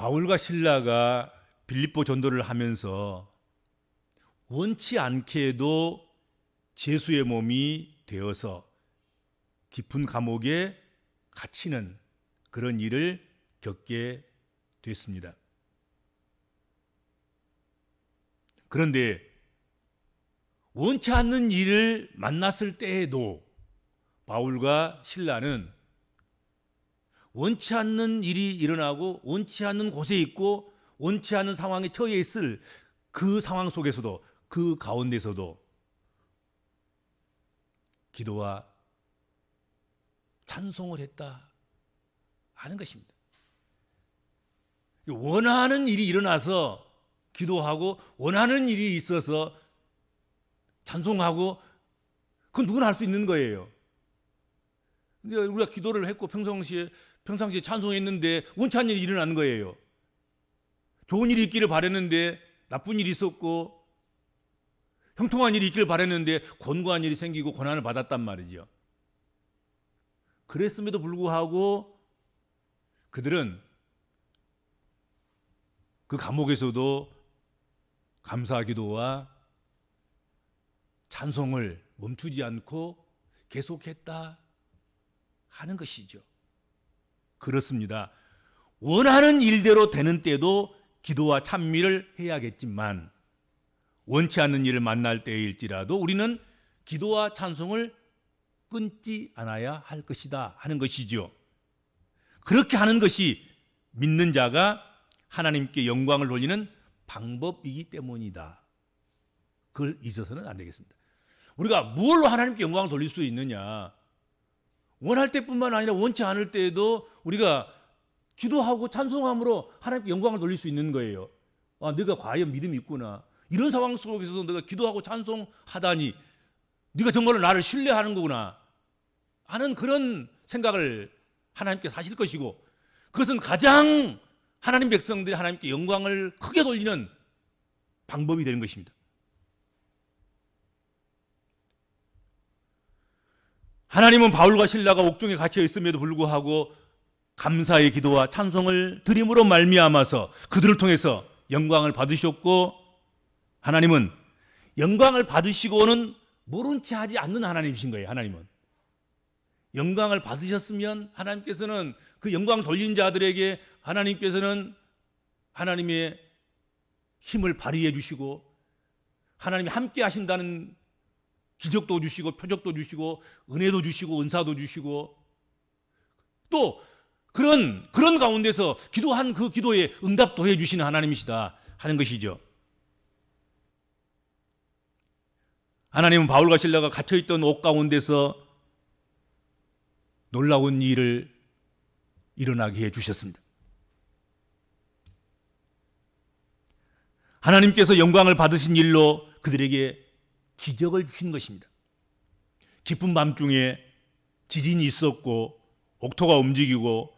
바울과 실라가 빌립보 전도를 하면서 원치 않게도 죄수의 몸이 되어서 깊은 감옥에 갇히는 그런 일을 겪게 됐습니다. 그런데 원치 않는 일을 만났을 때에도 바울과 실라는 원치 않는 일이 일어나고 원치 않는 곳에 있고 원치 않는 상황에 처해 있을 그 상황 속에서도, 그 가운데서도 기도와 찬송을 했다 하는 것입니다. 원하는 일이 일어나서 기도하고 원하는 일이 있어서 찬송하고, 그건 누구나 할 수 있는 거예요. 근데 우리가 기도를 했고 평상시에 찬송했는데 원치 않는 일이 일어나는 거예요. 좋은 일이 있기를 바랬는데 나쁜 일이 있었고, 형통한 일이 있기를 바랬는데 곤고한 일이 생기고 고난을 받았단 말이죠. 그랬음에도 불구하고 그들은 그 감옥에서도 감사 기도와 찬송을 멈추지 않고 계속했다 하는 것이죠. 그렇습니다. 원하는 일대로 되는 때도 기도와 찬미를 해야겠지만 원치 않는 일을 만날 때일지라도 우리는 기도와 찬송을 끊지 않아야 할 것이다 하는 것이죠. 그렇게 하는 것이 믿는 자가 하나님께 영광을 돌리는 방법이기 때문이다. 그걸 잊어서는 안 되겠습니다. 우리가 무엇로 하나님께 영광을 돌릴 수 있느냐? 원할 때뿐만 아니라 원치 않을 때에도 우리가 기도하고 찬송함으로 하나님께 영광을 돌릴 수 있는 거예요. 아, 네가 과연 믿음이 있구나. 이런 상황 속에서도 내가 기도하고 찬송하다니 네가 정말로 나를 신뢰하는 거구나 하는 그런 생각을 하나님께서 하실 것이고, 그것은 가장 하나님 백성들이 하나님께 영광을 크게 돌리는 방법이 되는 것입니다. 하나님은 바울과 실라가 옥중에 갇혀 있음에도 불구하고 감사의 기도와 찬송을 드림으로 말미암아서 그들을 통해서 영광을 받으셨고, 하나님은 영광을 받으시고는 모른 채 하지 않는 하나님이신 거예요. 하나님은 영광을 받으셨으면 하나님께서는 그 영광 돌린 자들에게 하나님께서는 하나님의 힘을 발휘해 주시고 하나님이 함께 하신다는 기적도 주시고 표적도 주시고 은혜도 주시고 은사도 주시고, 또 그런 가운데서 기도한 그 기도에 응답도 해 주시는 하나님이시다 하는 것이죠. 하나님은 바울과 실라가 갇혀있던 옥 가운데서 놀라운 일을 일어나게 해 주셨습니다. 하나님께서 영광을 받으신 일로 그들에게 기적을 주신 것입니다. 깊은 밤중에 지진이 있었고 옥토가 움직이고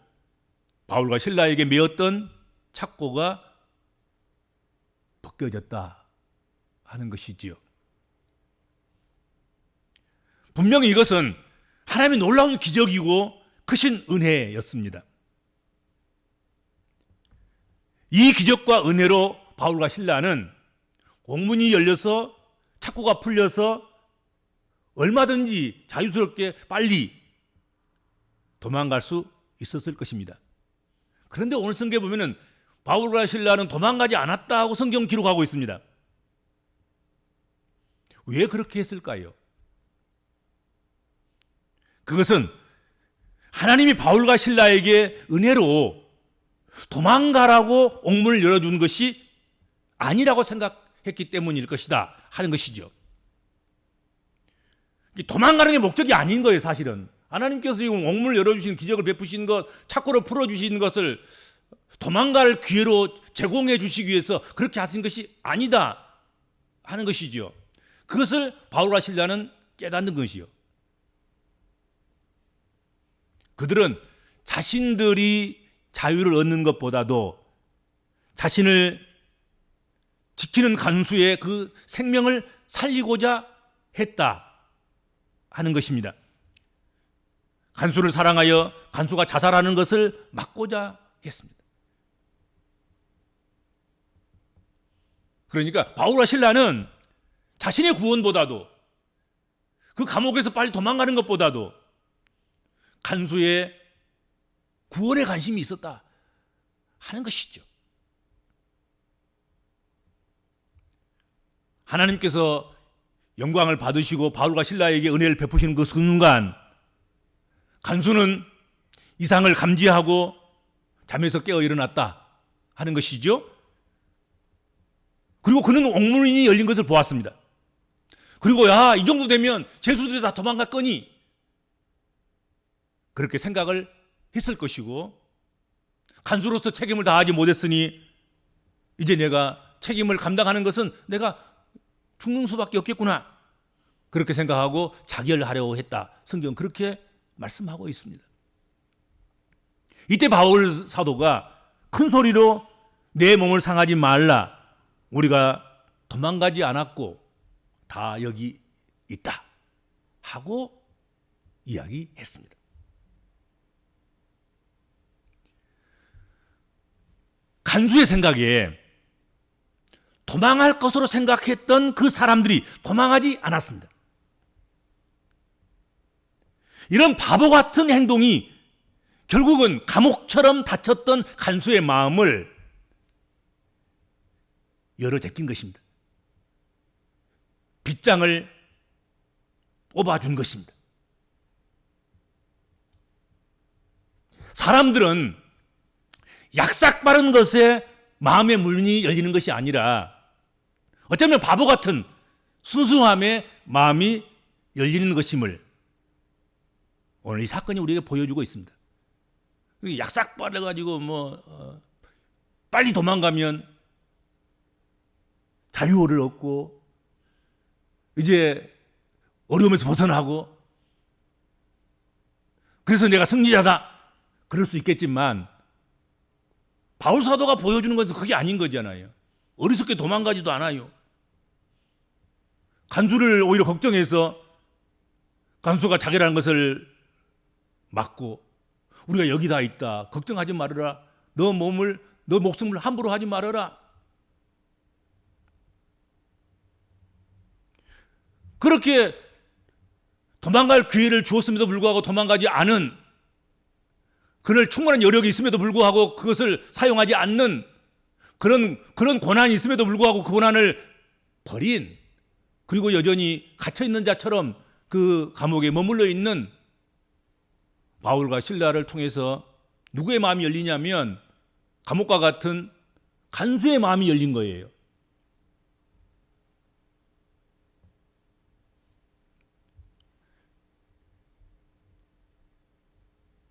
바울과 실라에게 메었던 착고가 벗겨졌다 하는 것이지요. 분명히 이것은 하나님의 놀라운 기적이고 크신 은혜였습니다. 이 기적과 은혜로 바울과 실라는 옥문이 열려서 착고가 풀려서 얼마든지 자유스럽게 빨리 도망갈 수 있었을 것입니다. 그런데 오늘 성경에 보면은 바울과 실라는 도망가지 않았다고 성경 기록하고 있습니다. 왜 그렇게 했을까요? 그것은 하나님이 바울과 실라에게 은혜로 도망가라고 옥문을 열어준 것이 아니라고 생각했기 때문일 것이다 하는 것이죠. 도망가는 게 목적이 아닌 거예요. 사실은 하나님께서 지금 옥문을 열어주신 기적을 베푸신 것, 착고로 풀어주신 것을 도망갈 기회로 제공해 주시기 위해서 그렇게 하신 것이 아니다 하는 것이죠. 그것을 바울과 실라는 깨닫는 것이요. 그들은 자신들이 자유를 얻는 것보다도 자신을 지키는 간수의 그 생명을 살리고자 했다 하는 것입니다. 간수를 사랑하여 간수가 자살하는 것을 막고자 했습니다. 그러니까 바울과 실라는 자신의 구원보다도 그 감옥에서 빨리 도망가는 것보다도 간수의 구원에 관심이 있었다 하는 것이죠. 하나님께서 영광을 받으시고 바울과 실라에게 은혜를 베푸시는 그 순간 간수는 이상을 감지하고 잠에서 깨어 일어났다 하는 것이죠. 그리고 그는 옥문이 열린 것을 보았습니다. 그리고 야, 이 정도 되면 죄수들이 다 도망갔거니 그렇게 생각을 했을 것이고, 간수로서 책임을 다하지 못했으니 이제 내가 책임을 감당하는 것은 내가 죽는 수밖에 없겠구나, 그렇게 생각하고 자결하려고 했다. 성경은 그렇게 말씀하고 있습니다. 이때 바울 사도가 큰 소리로 내 몸을 상하지 말라, 우리가 도망가지 않았고 다 여기 있다 하고 이야기했습니다. 간수의 생각에 도망할 것으로 생각했던 그 사람들이 도망하지 않았습니다. 이런 바보 같은 행동이 결국은 감옥처럼 닫혔던 간수의 마음을 열어 제낀 것입니다. 빗장을 뽑아준 것입니다. 사람들은 약삭 빠른 것에 마음의 문이 열리는 것이 아니라 어쩌면 바보 같은 순수함에 마음이 열리는 것임을 오늘 이 사건이 우리에게 보여주고 있습니다. 약삭 빠져가지고 빨리 도망가면 자유를 얻고 이제 어려움에서 벗어나고 그래서 내가 승리자다 그럴 수 있겠지만 바울 사도가 보여주는 것은 그게 아닌 거잖아요. 어리석게 도망가지도 않아요. 간수를 오히려 걱정해서 간수가 자결하는 것을 막고 우리가 여기 다 있다, 걱정하지 말아라, 너 목숨을 함부로 하지 말아라, 그렇게 도망갈 기회를 주었음에도 불구하고 도망가지 않은, 그럴 충분한 여력이 있음에도 불구하고 그것을 사용하지 않는 그런 고난이 있음에도 불구하고 그 고난을 버린, 그리고 여전히 갇혀있는 자처럼 그 감옥에 머물러 있는 바울과 실라를 통해서 누구의 마음이 열리냐면 감옥과 같은 간수의 마음이 열린 거예요.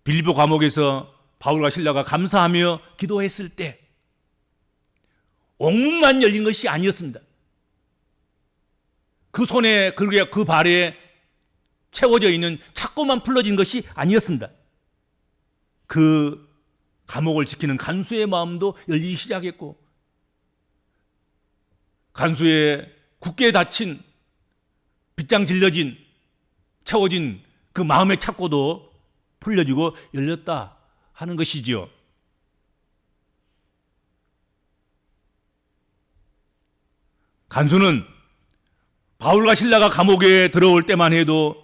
빌립보 감옥에서 바울과 실라가 감사하며 기도했을 때 옥문만 열린 것이 아니었습니다. 그 손에 그 발에 채워져 있는 착고만 풀어진 것이 아니었습니다. 그 감옥을 지키는 간수의 마음도 열리기 시작했고, 간수의 굳게 닫힌, 빗장 질러진, 채워진 그 마음의 착고도 풀려지고 열렸다 하는 것이지요. 간수는 바울과 실라가 감옥에 들어올 때만 해도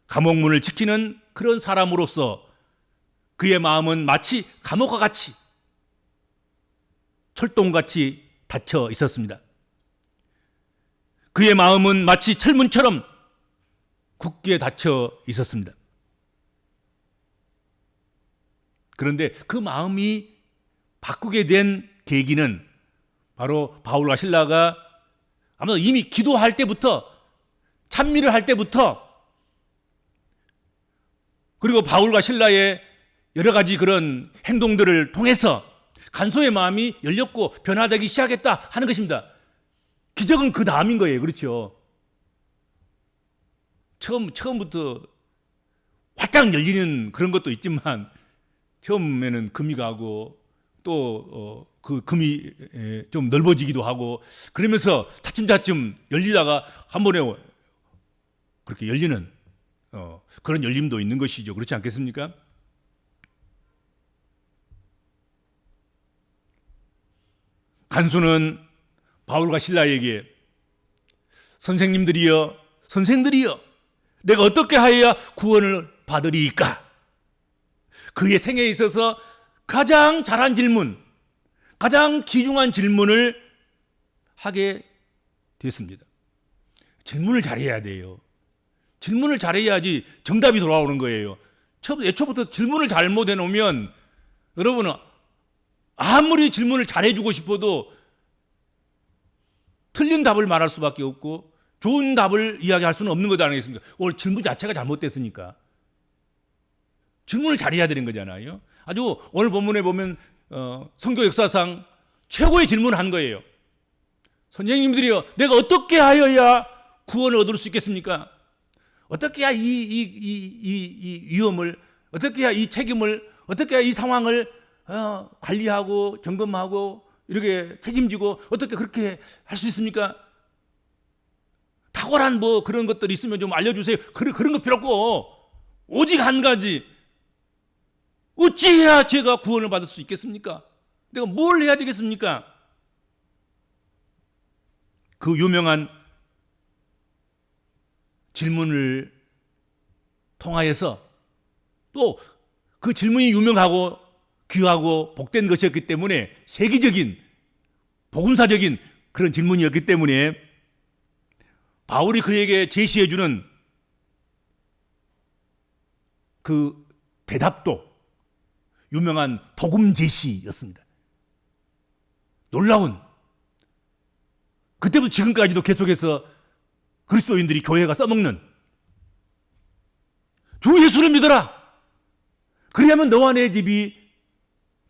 감옥문을 지키는 그런 사람으로서 그의 마음은 마치 감옥과 같이 철동같이 닫혀 있었습니다. 그의 마음은 마치 철문처럼 굳게 닫혀 있었습니다. 그런데 그 마음이 바꾸게 된 계기는 바로 바울과 실라가 아마 이미 기도할 때부터, 찬미를 할 때부터, 그리고 바울과 실라의 여러 가지 그런 행동들을 통해서 간수의 마음이 열렸고 변화되기 시작했다 하는 것입니다. 기적은 그 다음인 거예요. 그렇죠? 처음부터 활짝 열리는 그런 것도 있지만 처음에는 금이 가고 또 그 금이 좀 넓어지기도 하고 그러면서 차츰차츰 열리다가 한 번에 그렇게 열리는 그런 열림도 있는 것이죠. 그렇지 않겠습니까? 간수는 바울과 실라에게 선생님들이여, 선생들이여, 내가 어떻게 하여야 구원을 받으리이까? 그의 생애에 있어서 가장 잘한 질문, 가장 귀중한 질문을 하게 됐습니다. 질문을 잘해야 돼요. 질문을 잘해야지 정답이 돌아오는 거예요. 애초부터 질문을 잘못 해놓으면 여러분은 아무리 질문을 잘해주고 싶어도 틀린 답을 말할 수밖에 없고 좋은 답을 이야기할 수는 없는 것 아니겠습니까? 오늘 질문 자체가 잘못됐으니까. 질문을 잘해야 되는 거잖아요. 아주 오늘 본문에 보면 성교 역사상 최고의 질문을 한 거예요. 선생님들이요, 내가 어떻게 하여야 구원을 얻을 수 있겠습니까? 어떻게 해야 이 위험을, 어떻게 해야 이 책임을, 어떻게 해야 이 상황을 관리하고 점검하고 이렇게 책임지고 어떻게 그렇게 할 수 있습니까? 탁월한 뭐 그런 것들이 있으면 좀 알려주세요. 그런 거 필요 없고 오직 한 가지, 어찌해야 제가 구원을 받을 수 있겠습니까? 내가 뭘 해야 되겠습니까? 그 유명한 질문을 통하여서 또 그 질문이 유명하고 귀하고 복된 것이었기 때문에 세계적인 복음사적인 그런 질문이었기 때문에 바울이 그에게 제시해주는 그 대답도 유명한 복음 제시였습니다. 놀라운, 그때부터 지금까지도 계속해서 그리스도인들이 교회가 써먹는 주 예수를 믿어라. 그리하면 너와 내 집이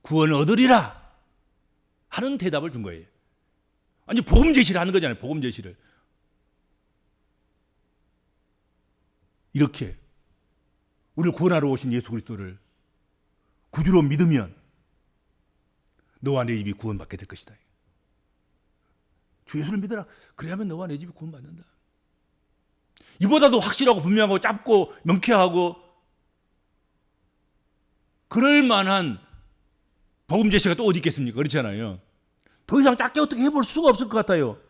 구원을 얻으리라 하는 대답을 준 거예요. 아니, 복음 제시를 하는 거잖아요. 복음 제시를. 이렇게 우리를 구원하러 오신 예수 그리스도를 구주로 믿으면 너와 내 집이 구원받게 될 것이다. 주 예수를 믿어라. 그래야만 너와 내 집이 구원받는다. 이보다도 확실하고 분명하고 짧고 명쾌하고 그럴 만한 복음 제시가 또 어디 있겠습니까? 그렇잖아요. 더 이상 짧게 어떻게 해볼 수가 없을 것 같아요.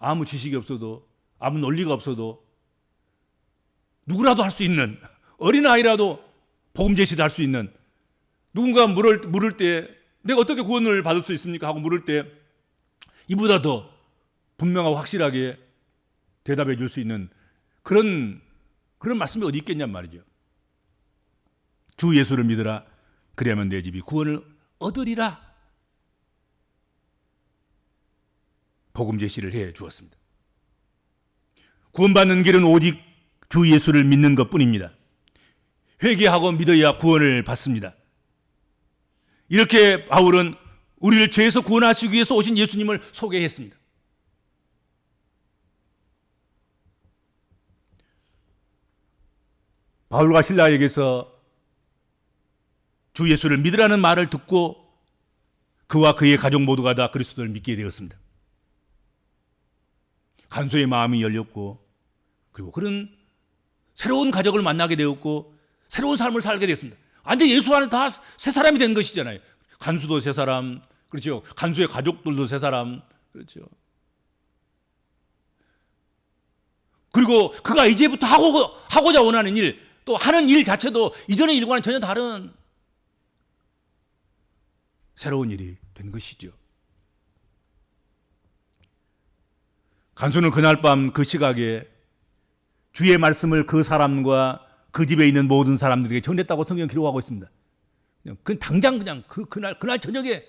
아무 지식이 없어도, 아무 논리가 없어도 누구라도 할 수 있는, 어린아이라도 복음 제시를 할 수 있는, 누군가 물을 때 내가 어떻게 구원을 받을 수 있습니까? 하고 물을 때 이보다 더 분명하고 확실하게 대답해 줄 수 있는 그런 말씀이 어디 있겠냔 말이죠. 주 예수를 믿으라. 그래야만 내 집이 구원을 얻으리라. 복음 제시를 해 주었습니다. 구원받는 길은 오직 주 예수를 믿는 것뿐입니다. 회개하고 믿어야 구원을 받습니다. 이렇게 바울은 우리를 죄에서 구원하시기 위해서 오신 예수님을 소개했습니다. 바울과 실라에게서 주 예수를 믿으라는 말을 듣고 그와 그의 가족 모두가 다 그리스도를 믿게 되었습니다. 간소의 마음이 열렸고, 그리고 그런 새로운 가족을 만나게 되었고 새로운 삶을 살게 됐습니다. 완전 예수 안에 다 새 사람이 된 것이잖아요. 간수도 새 사람, 그렇죠. 간수의 가족들도 새 사람, 그렇죠. 그리고 그가 이제부터 하고자 원하는 일, 또 하는 일 자체도 이전의 일과는 전혀 다른 새로운 일이 된 것이죠. 간수는 그날 밤 그 시각에 주의 말씀을 그 사람과 그 집에 있는 모든 사람들에게 전했다고 성경 기록하고 있습니다. 그냥 당장 그냥 그날 저녁에.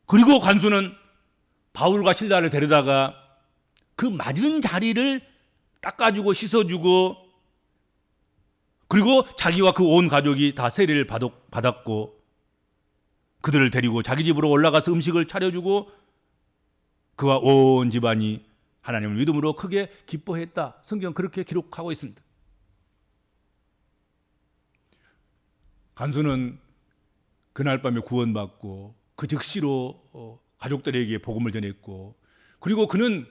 그리고 간수는 바울과 실라를 데려다가 그 맞은 자리를 닦아주고 씻어주고, 그리고 자기와 그 온 가족이 다 세례를 받았고 그들을 데리고 자기 집으로 올라가서 음식을 차려주고 그와 온 집안이 하나님을 믿음으로 크게 기뻐했다. 성경 그렇게 기록하고 있습니다. 간수는 그날 밤에 구원받고 그 즉시로 가족들에게 복음을 전했고, 그리고 그는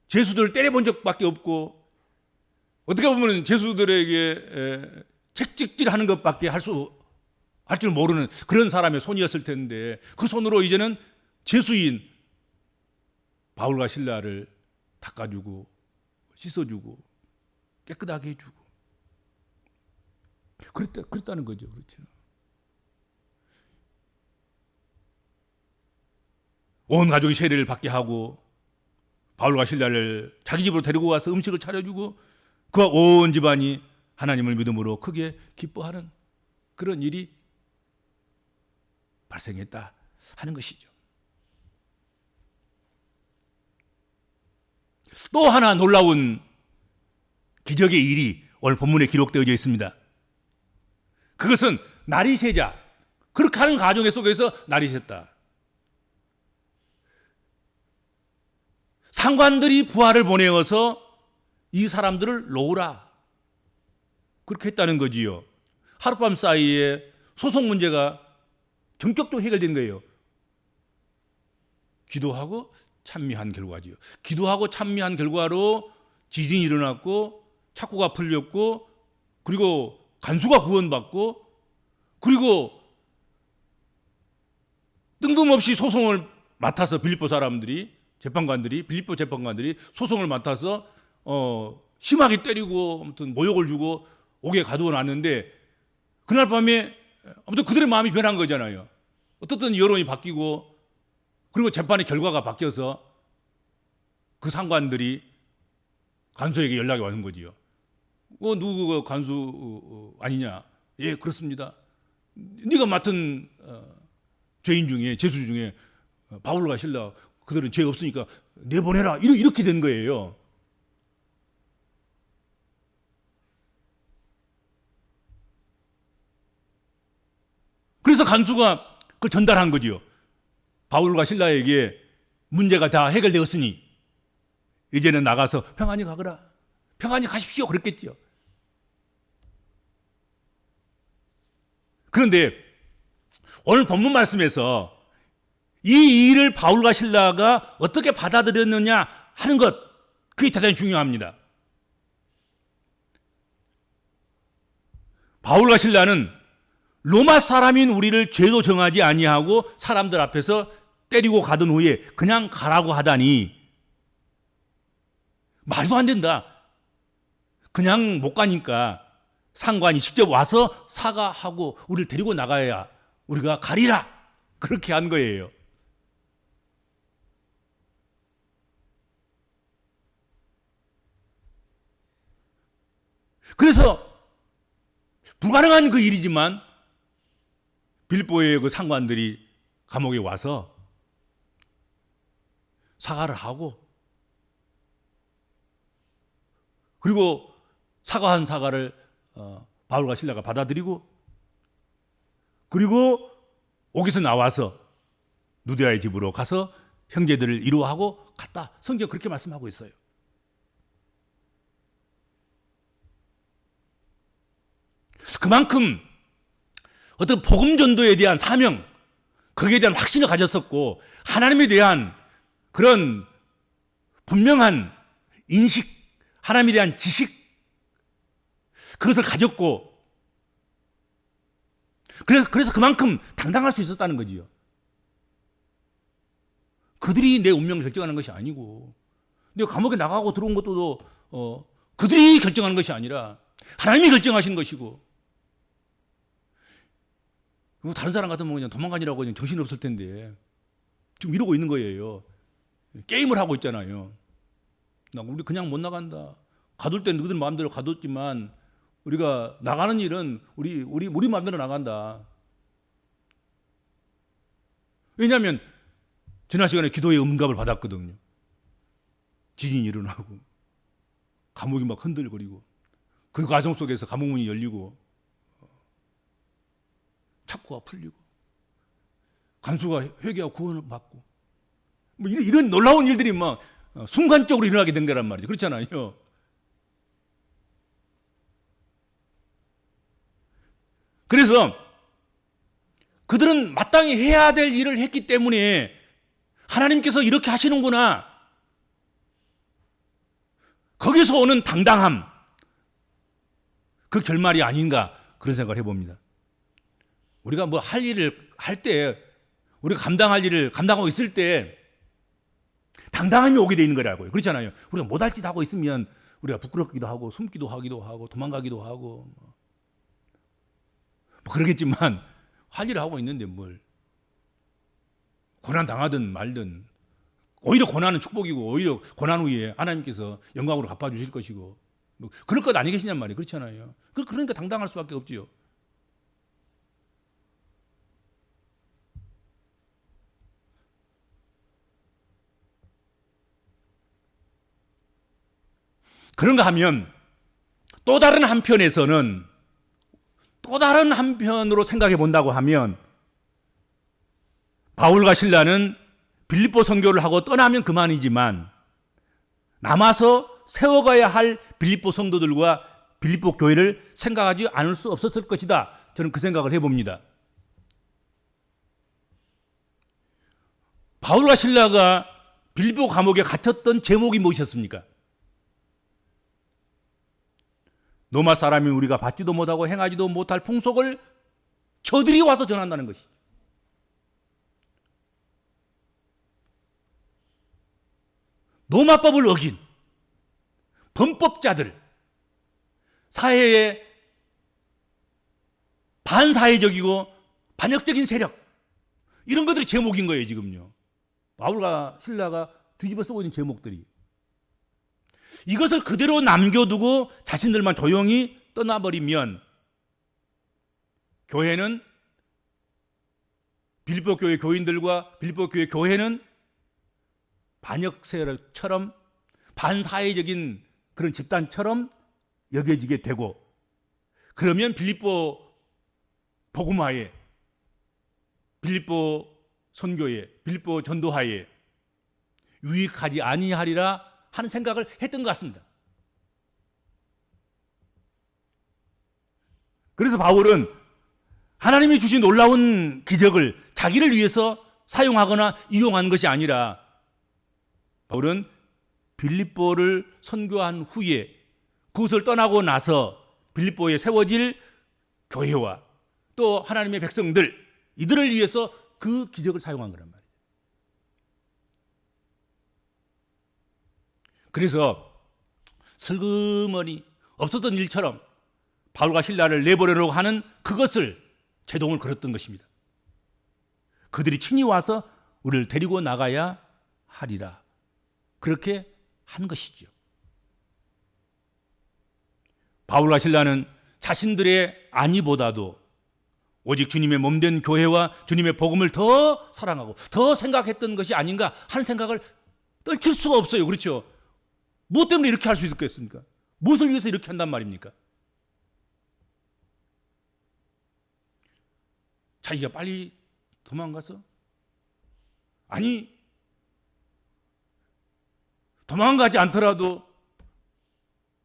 죄수들을 때려본 적밖에 없고 어떻게 보면 죄수들에게 책찍질하는 것밖에 할 수 할 줄 모르는 그런 사람의 손이었을 텐데 그 손으로 이제는 죄수인 바울과 실라를 닦아주고 씻어주고 깨끗하게 해주고 그랬다는 거죠. 그렇죠. 온 가족이 세례를 받게 하고 바울과 실라를 자기 집으로 데리고 가서 음식을 차려주고 그와 온 집안이 하나님을 믿음으로 크게 기뻐하는 그런 일이 발생했다 하는 것이죠. 또 하나 놀라운 기적의 일이 오늘 본문에 기록되어 있습니다. 그것은 날이 새자 그렇게 하는 가정 속에서 날이 샜다. 상관들이 부하를 보내어서 이 사람들을 놓으라 그렇게 했다는 거지요. 하룻밤 사이에 소송 문제가 전격적으로 해결된 거예요. 기도하고 찬미한 결과지요. 기도하고 찬미한 결과로 지진이 일어났고 착고가 풀렸고 그리고 간수가 구원받고 그리고 뜬금없이 소송을 맡아서 빌립보 재판관들이 소송을 맡아서 심하게 때리고 아무튼 모욕을 주고 옥에 가두어 놨는데 그날 밤에 아무튼 그들의 마음이 변한 거잖아요. 어떻든 여론이 바뀌고 그리고 재판의 결과가 바뀌어서 그 상관들이 간수에게 연락이 오는 거지요. 누구 간수 아니냐? 예, 그렇습니다. 네가 맡은 죄인 중에 죄수 중에 바울과 실라 그들은 죄 없으니까 내보내라. 이렇게 된 거예요. 그래서 간수가 그걸 전달한 거지요. 바울과 실라에게 문제가 다 해결되었으니 이제는 나가서 평안히 가거라. 평안히 가십시오. 그랬겠죠. 그런데 오늘 본문 말씀에서 이 일을 바울과 실라가 어떻게 받아들였느냐 하는 것, 그게 대단히 중요합니다. 바울과 실라는 로마 사람인 우리를 죄도 정하지 아니하고 사람들 앞에서 때리고 가던 후에 그냥 가라고 하다니 말도 안 된다. 그냥 못 가니까 상관이 직접 와서 사과하고 우리를 데리고 나가야 우리가 가리라. 그렇게 한 거예요. 그래서 불가능한 그 일이지만 빌보의 그 상관들이 감옥에 와서 사과를 하고 그리고 사과한 사과를 바울과 실라가 받아들이고 그리고 옥에서 나와서 누데아의 집으로 가서 형제들을 이루하고 갔다. 성경 그렇게 말씀하고 있어요. 그만큼 어떤 복음 전도에 대한 사명, 거기에 대한 확신을 가졌었고 하나님에 대한 그런 분명한 인식, 하나님에 대한 지식 그것을 가졌고 그래서 그만큼 당당할 수 있었다는 거지요. 그들이 내 운명을 결정하는 것이 아니고 내가 감옥에 나가고 들어온 것도 그들이 결정하는 것이 아니라 하나님이 결정하신 것이고 다른 사람 같으면 그냥 도망가니라고 그냥 정신이 없을 텐데 지금 이러고 있는 거예요. 게임을 하고 있잖아요. 우리 그냥 못 나간다. 가둘 때는 너희들 마음대로 가뒀지만 우리가 나가는 일은 우리 마음대로 나간다. 왜냐하면 지난 시간에 기도의 응답을 받았거든요. 지진이 일어나고 감옥이 막 흔들거리고 그 과정 속에서 감옥 문이 열리고 착고가 풀리고 간수가 회개하고 구원을 받고 뭐 이런 놀라운 일들이 막 순간적으로 일어나게 된 거란 말이죠. 그렇잖아요. 그래서 그들은 마땅히 해야 될 일을 했기 때문에 하나님께서 이렇게 하시는구나. 거기서 오는 당당함, 그 결말이 아닌가 그런 생각을 해봅니다. 우리가 뭐 할 일을 할 때, 우리가 감당할 일을 감당하고 있을 때 당당함이 오게 돼 있는 거라고요. 그렇잖아요. 우리가 못할 짓 하고 있으면 우리가 부끄럽기도 하고 숨기도 하기도 하고 도망가기도 하고 뭐 그러겠지만 할 일을 하고 있는데 뭘 고난 당하든 말든 오히려 고난은 축복이고 오히려 고난 후에 하나님께서 영광으로 갚아주실 것이고 뭐 그럴 것 아니 계시냔 말이에요. 그렇잖아요. 그러니까 당당할 수밖에 없지요. 그런가 하면 또 다른 한편에서는 또 다른 한편으로 생각해 본다고 하면 바울과 실라는 빌립보 선교를 하고 떠나면 그만이지만 남아서 세워가야 할 빌립보 성도들과 빌립보 교회를 생각하지 않을 수 없었을 것이다. 저는 그 생각을 해봅니다. 바울과 실라가 빌립보 감옥에 갇혔던 제목이 무엇이었습니까? 로마 사람인 우리가 받지도 못하고 행하지도 못할 풍속을 저들이 와서 전한다는 것이죠. 로마법을 어긴 범법자들, 사회에 반사회적이고 반역적인 세력, 이런 것들이 제목인 거예요, 지금요. 바울과 실라가 뒤집어 쓰고 있는 제목들이. 이것을 그대로 남겨두고 자신들만 조용히 떠나버리면 교회는 빌립보 교회 교인들과 빌립보 교회 교회는 반역 세력처럼 반사회적인 그런 집단처럼 여겨지게 되고 그러면 빌립보 복음화에 빌립보 선교에 빌립보 전도하에 유익하지 아니하리라 하는 생각을 했던 것 같습니다. 그래서 바울은 하나님이 주신 놀라운 기적을 자기를 위해서 사용하거나 이용한 것이 아니라 바울은 빌립보를 선교한 후에 그것을 떠나고 나서 빌립보에 세워질 교회와 또 하나님의 백성들 이들을 위해서 그 기적을 사용한 거란 말이에요. 그래서 슬그머니 없었던 일처럼 바울과 실라를 내보내려고 하는 그것을 제동을 걸었던 것입니다. 그들이 친히 와서 우리를 데리고 나가야 하리라. 그렇게 한 것이죠. 바울과 실라는 자신들의 안위보다도 오직 주님의 몸된 교회와 주님의 복음을 더 사랑하고 더 생각했던 것이 아닌가 하는 생각을 떨칠 수가 없어요. 그렇죠? 무엇 때문에 이렇게 할 수 있었겠습니까? 무엇을 위해서 이렇게 한단 말입니까? 자기가 빨리 도망가서? 아니, 도망가지 않더라도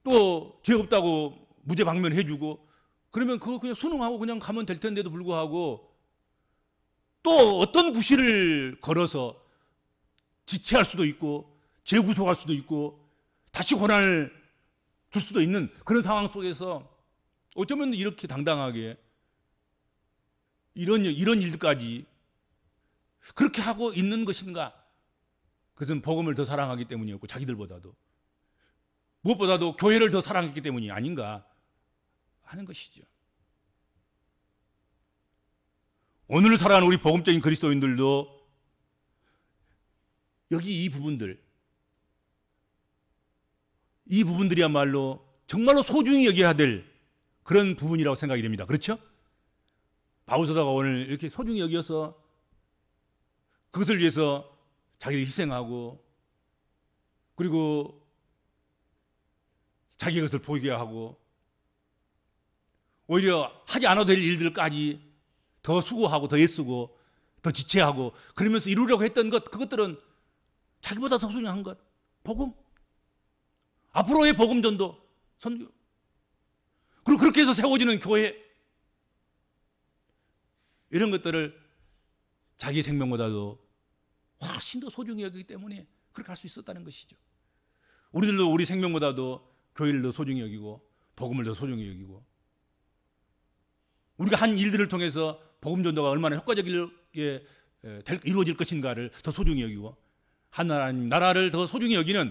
또 죄 없다고 무죄 방면해주고 그러면 그거 그냥 순응하고 그냥 가면 될 텐데도 불구하고 또 어떤 구실을 걸어서 지체할 수도 있고 재구속할 수도 있고 다시 고난을 줄 수도 있는 그런 상황 속에서 어쩌면 이렇게 당당하게 이런 일까지 그렇게 하고 있는 것인가? 그것은 복음을 더 사랑하기 때문이었고 자기들보다도 무엇보다도 교회를 더 사랑했기 때문이 아닌가 하는 것이죠. 오늘 살아가는 우리 복음적인 그리스도인들도 여기 이 부분들이야말로 정말로 소중히 여겨야 될 그런 부분이라고 생각이 됩니다. 그렇죠? 바울 사도가 오늘 이렇게 소중히 여겨서 그것을 위해서 자기를 희생하고 그리고 자기 것을 보이게 하고 오히려 하지 않아도 될 일들까지 더 수고하고 더 애쓰고 더 지체하고 그러면서 이루려고 했던 것 그것들은 자기보다 더 소중한 것 복음 앞으로의 복음 전도 선교 그리고 그렇게 해서 세워지는 교회 이런 것들을 자기 생명보다도 훨씬 더 소중히 여기기 때문에 그렇게 할 수 있었다는 것이죠. 우리들도 우리 생명보다도 교회를 더 소중히 여기고 복음을 더 소중히 여기고 우리가 한 일들을 통해서 복음 전도가 얼마나 효과적이게 이루어질 것인가를 더 소중히 여기고 하나님 나라를 더 소중히 여기는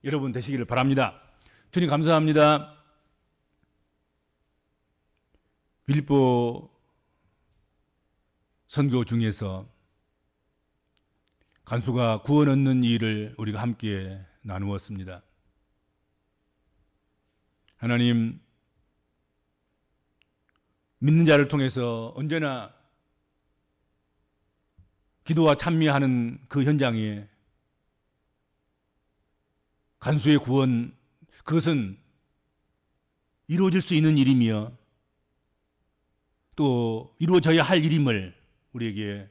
여러분 되시기를 바랍니다. 주님 감사합니다. 빌립보 선교 중에서 간수가 구원 얻는 일을 우리가 함께 나누었습니다. 하나님, 믿는 자를 통해서 언제나 기도와 찬미하는 그 현장에 간수의 구원, 그것은 이루어질 수 있는 일이며 또 이루어져야 할 일임을 우리에게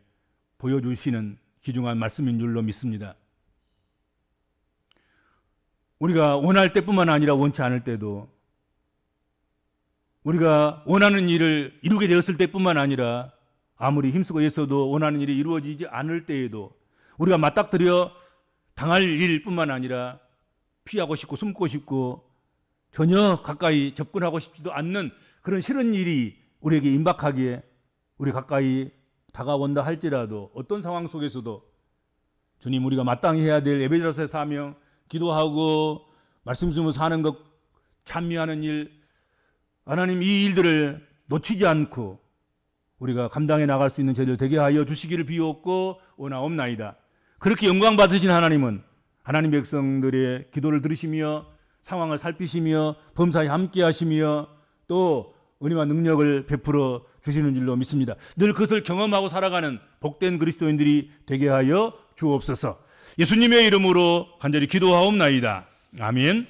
보여주시는 귀중한 말씀인 줄로 믿습니다. 우리가 원할 때뿐만 아니라 원치 않을 때도, 우리가 원하는 일을 이루게 되었을 때뿐만 아니라 아무리 힘쓰고 애써도 원하는 일이 이루어지지 않을 때에도, 우리가 맞닥뜨려 당할 일뿐만 아니라 피하고 싶고 숨고 싶고 전혀 가까이 접근하고 싶지도 않는 그런 싫은 일이 우리에게 임박하기에 우리 가까이 다가온다 할지라도 어떤 상황 속에서도 주님, 우리가 마땅히 해야 될 예배자로서의 사명, 기도하고 말씀 주며 사는 것, 찬미하는 일, 하나님 이 일들을 놓치지 않고 우리가 감당해 나갈 수 있는 저희들 되게 하여 주시기를 비옵고 원하옵나이다. 그렇게 영광 받으신 하나님은 하나님 백성들의 기도를 들으시며 상황을 살피시며 범사에 함께 하시며 또 은혜와 능력을 베풀어 주시는 줄로 믿습니다. 늘 그것을 경험하고 살아가는 복된 그리스도인들이 되게 하여 주옵소서. 예수님의 이름으로 간절히 기도하옵나이다. 아멘.